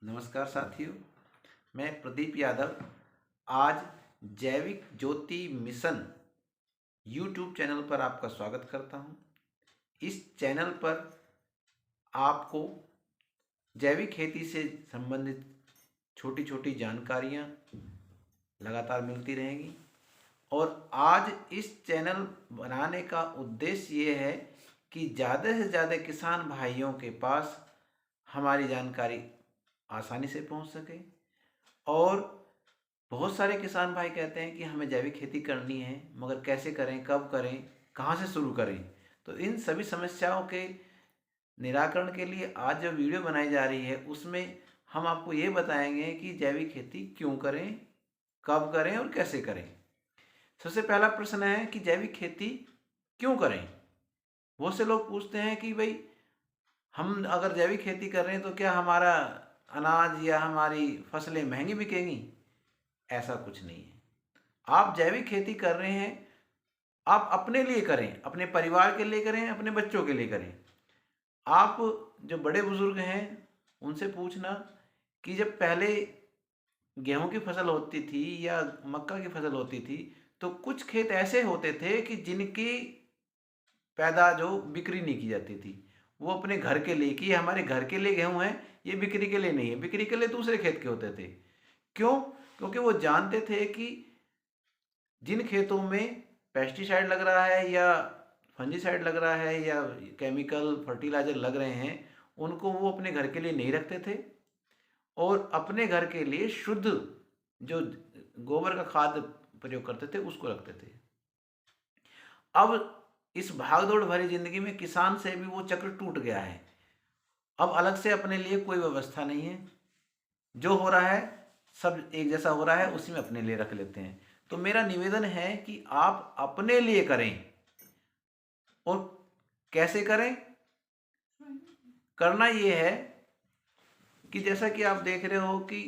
नमस्कार साथियों, मैं प्रदीप यादव आज जैविक ज्योति मिशन यूट्यूब चैनल पर आपका स्वागत करता हूं। इस चैनल पर आपको जैविक खेती से संबंधित छोटी छोटी जानकारियां लगातार मिलती रहेंगी और आज इस चैनल बनाने का उद्देश्य ये है कि ज़्यादा से ज़्यादा किसान भाइयों के पास हमारी जानकारी आसानी से पहुंच सके। और बहुत सारे किसान भाई कहते हैं कि हमें जैविक खेती करनी है, मगर कैसे करें, कब करें, कहाँ से शुरू करें। तो इन सभी समस्याओं के निराकरण के लिए आज जो वीडियो बनाई जा रही है उसमें हम आपको ये बताएंगे कि जैविक खेती क्यों करें, कब करें और कैसे करें। सबसे पहला प्रश्न है कि जैविक खेती क्यों करें। बहुत से लोग पूछते हैं कि भाई हम अगर जैविक खेती कर रहे हैं तो क्या हमारा अनाज या हमारी फसलें महंगी बिकेंगी। ऐसा कुछ नहीं है। आप जैविक खेती कर रहे हैं, आप अपने लिए करें, अपने परिवार के लिए करें, अपने बच्चों के लिए करें। आप जो बड़े बुजुर्ग हैं उनसे पूछना कि जब पहले गेहूं की फसल होती थी या मक्का की फसल होती थी तो कुछ खेत ऐसे होते थे कि जिनकी पैदा जो बिक्री नहीं की जाती थी, वो अपने घर के लिए, कि ये हमारे घर के लिए गेहूं है, ये बिक्री के लिए नहीं है। बिक्री के लिए दूसरे खेत के होते थे। क्यों? क्योंकि वो जानते थे कि जिन खेतों में पेस्टिसाइड लग रहा है या फंजीसाइड लग रहा है या केमिकल फर्टिलाइजर लग रहे हैं, उनको वो अपने घर के लिए नहीं रखते थे और अपने घर के लिए शुद्ध जो गोबर का खाद प्रयोग करते थे उसको रखते थे। अब इस भागदौड़ भरी जिंदगी में किसान से भी वो चक्र टूट गया है। अब अलग से अपने लिए कोई व्यवस्था नहीं है। जो हो रहा है सब एक जैसा हो रहा है, उसी में अपने लिए रख लेते हैं। तो मेरा निवेदन है कि आप अपने लिए करें। और कैसे करें? करना ये है कि जैसा कि आप देख रहे हो कि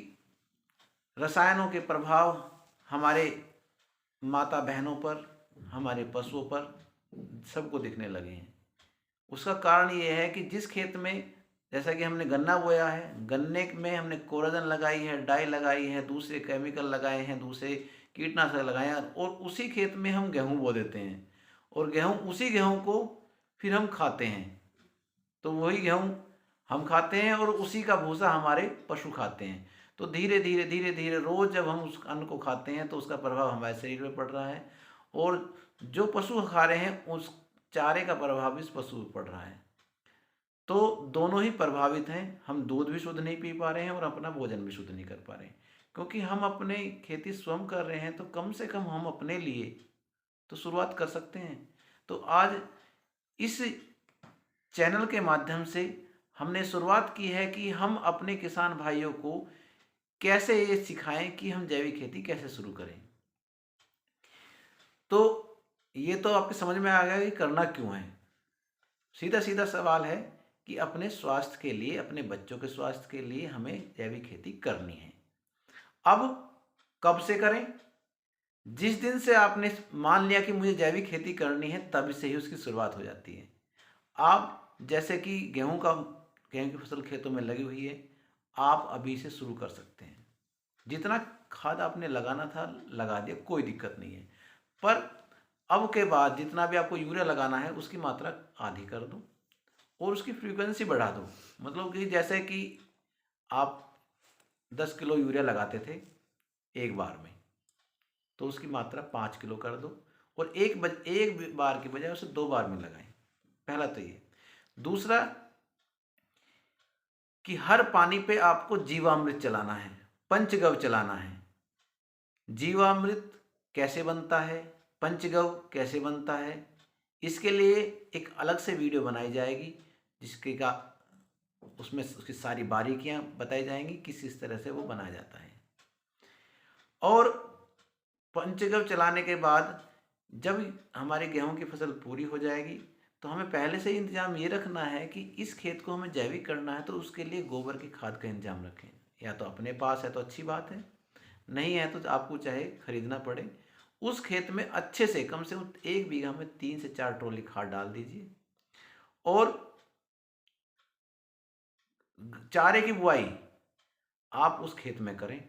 रसायनों के प्रभाव हमारे माता बहनों पर, हमारे पशुओं पर सबको दिखने लगे हैं। उसका कारण ये है कि जिस खेत में, जैसा कि हमने गन्ना बोया है, गन्ने में हमने कोराजन लगाई है, डाई लगाई है, दूसरे केमिकल लगाए हैं, दूसरे कीटनाशक लगाए हैं, और उसी खेत में हम गेहूं बो देते हैं और उसी गेहूं को फिर हम खाते हैं। तो वही गेहूं हम खाते हैं और उसी का भूसा हमारे पशु खाते हैं। तो धीरे धीरे धीरे धीरे रोज जब हम उस अन्न को खाते हैं तो उसका प्रभाव हमारे शरीर में पड़ रहा है और जो पशु खा रहे हैं उस चारे का प्रभाव इस पशु पर पड़ रहा है। तो दोनों ही प्रभावित हैं। हम दूध भी शुद्ध नहीं पी पा रहे हैं और अपना भोजन भी शुद्ध नहीं कर पा रहे हैं, क्योंकि हम अपने खेती स्वयं कर रहे हैं। तो कम से कम हम अपने लिए तो शुरुआत कर सकते हैं। तो आज इस चैनल के माध्यम से हमने शुरुआत की है कि हम अपने किसान भाइयों को कैसे ये सिखाएं कि हम जैविक खेती कैसे शुरू करें। तो ये तो आपके समझ में आ गया कि करना क्यों है। सीधा सीधा सवाल है कि अपने स्वास्थ्य के लिए, अपने बच्चों के स्वास्थ्य के लिए हमें जैविक खेती करनी है। अब कब से करें? जिस दिन से आपने मान लिया कि मुझे जैविक खेती करनी है, तब से ही उसकी शुरुआत हो जाती है। आप जैसे कि गेहूं की फसल खेतों में लगी हुई है, आप अभी से शुरू कर सकते हैं। जितना खाद आपने लगाना था लगा दिया, कोई दिक्कत नहीं है। पर अब के बाद जितना भी आपको यूरिया लगाना है उसकी मात्रा आधी कर दो और उसकी फ्रीक्वेंसी बढ़ा दो। मतलब कि जैसे कि आप 10 किलो यूरिया लगाते थे एक बार में, तो उसकी मात्रा 5 किलो कर दो और एक बार की बजाय उसे 2 बार में लगाएं। पहला तो ये। दूसरा कि हर पानी पे आपको जीवामृत चलाना है, पंचगव्य चलाना है। जीवामृत कैसे बनता है, पंचगव्य कैसे बनता है, इसके लिए एक अलग से वीडियो बनाई जाएगी जिसके का उसमें उसकी सारी बारीकियां बताई जाएंगी, किस तरह से वो बनाया जाता है। और पंचगव्य चलाने के बाद जब हमारे गेहूं की फसल पूरी हो जाएगी तो हमें पहले से ही इंतजाम ये रखना है कि इस खेत को हमें जैविक करना है, तो उसके लिए गोबर की खाद का इंतजाम रखें। या तो अपने पास है तो अच्छी बात है, नहीं है तो आपको चाहे खरीदना पड़े। उस खेत में अच्छे से कम 1 बीघा में 3 से 4 ट्रॉली खाद डाल दीजिए। और चारे की बुआई आप उस खेत में करें।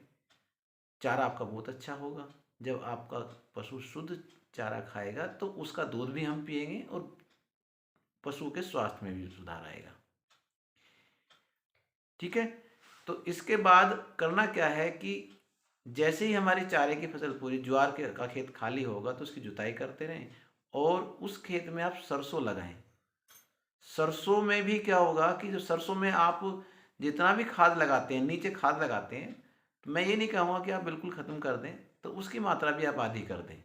चारा आपका बहुत अच्छा होगा। जब आपका पशु शुद्ध चारा खाएगा तो उसका दूध भी हम पिएंगे और पशु के स्वास्थ्य में भी सुधार आएगा। ठीक है। तो इसके बाद करना क्या है कि जैसे ही हमारी चारे की फसल पूरी, ज्वार के का खेत खाली होगा तो उसकी जुताई करते रहें और उस खेत में आप सरसों लगाएं। सरसों में भी क्या होगा कि जो सरसों में आप जितना भी खाद लगाते हैं, नीचे खाद लगाते हैं, तो मैं ये नहीं कहूँगा कि आप बिल्कुल ख़त्म कर दें, तो उसकी मात्रा भी आप आधी कर दें।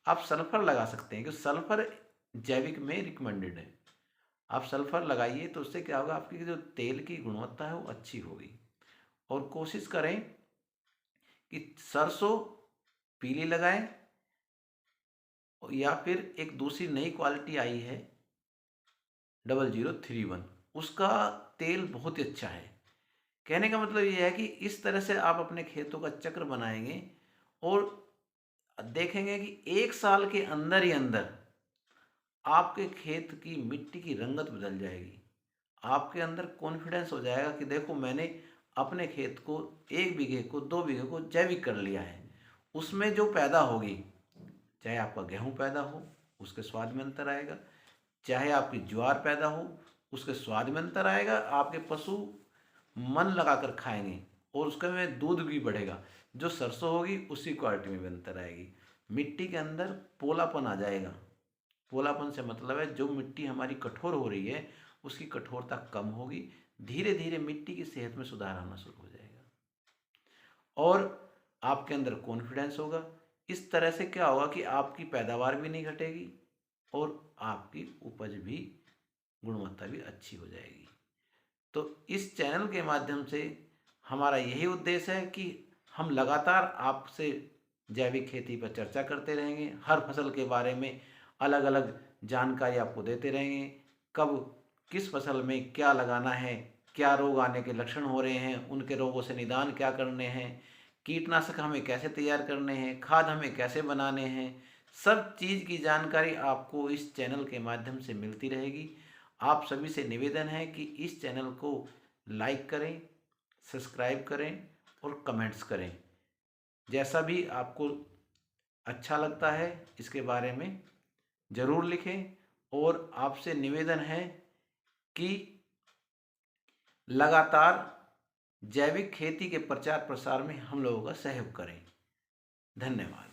आप सल्फर लगा सकते हैं क्योंकि सल्फर जैविक में रिकमेंडेड है। आप सल्फर लगाइए तो उससे क्या होगा, आपकी जो तेल की गुणवत्ता है वो अच्छी होगी। और कोशिश करें कि सरसों पीली लगाएं, या फिर एक दूसरी नई क्वालिटी आई है 0031, उसका तेल बहुत ही अच्छा है। कहने का मतलब ये है कि इस तरह से आप अपने खेतों का चक्र बनाएंगे और देखेंगे कि 1 साल के अंदर ही अंदर आपके खेत की मिट्टी की रंगत बदल जाएगी। आपके अंदर कॉन्फिडेंस हो जाएगा कि देखो मैंने अपने खेत को 1 बीघे को 2 बीघे को जैविक कर लिया है। उसमें जो पैदा होगी, चाहे आपका गेहूं पैदा हो उसके स्वाद में अंतर आएगा, चाहे आपकी ज्वार पैदा हो उसके स्वाद में अंतर आएगा, आपके पशु मन लगाकर खाएंगे और उसके में दूध भी बढ़ेगा। जो सरसों होगी उसकी क्वालिटी में भी अंतर आएगी। मिट्टी के अंदर पोलापन आ जाएगा। पोलापन से मतलब है जो मिट्टी हमारी कठोर हो रही है उसकी कठोरता कम होगी। धीरे धीरे मिट्टी की सेहत में सुधार आना शुरू हो जाएगा और आपके अंदर कॉन्फिडेंस होगा। इस तरह से क्या होगा कि आपकी पैदावार भी नहीं घटेगी और आपकी उपज भी, गुणवत्ता भी अच्छी हो जाएगी। तो इस चैनल के माध्यम से हमारा यही उद्देश्य है कि हम लगातार आपसे जैविक खेती पर चर्चा करते रहेंगे। हर फसल के बारे में अलग अलग जानकारी आपको देते रहेंगे। कब किस फसल में क्या लगाना है, क्या रोग आने के लक्षण हो रहे हैं, उनके रोगों से निदान क्या करने हैं, कीटनाशक हमें कैसे तैयार करने हैं, खाद हमें कैसे बनाने हैं, सब चीज़ की जानकारी आपको इस चैनल के माध्यम से मिलती रहेगी। आप सभी से निवेदन है कि इस चैनल को लाइक करें, सब्सक्राइब करें और कमेंट्स करें। जैसा भी आपको अच्छा लगता है इसके बारे में ज़रूर लिखें और आपसे निवेदन है कि लगातार जैविक खेती के प्रचार प्रसार में हम लोगों का सहयोग करें। धन्यवाद।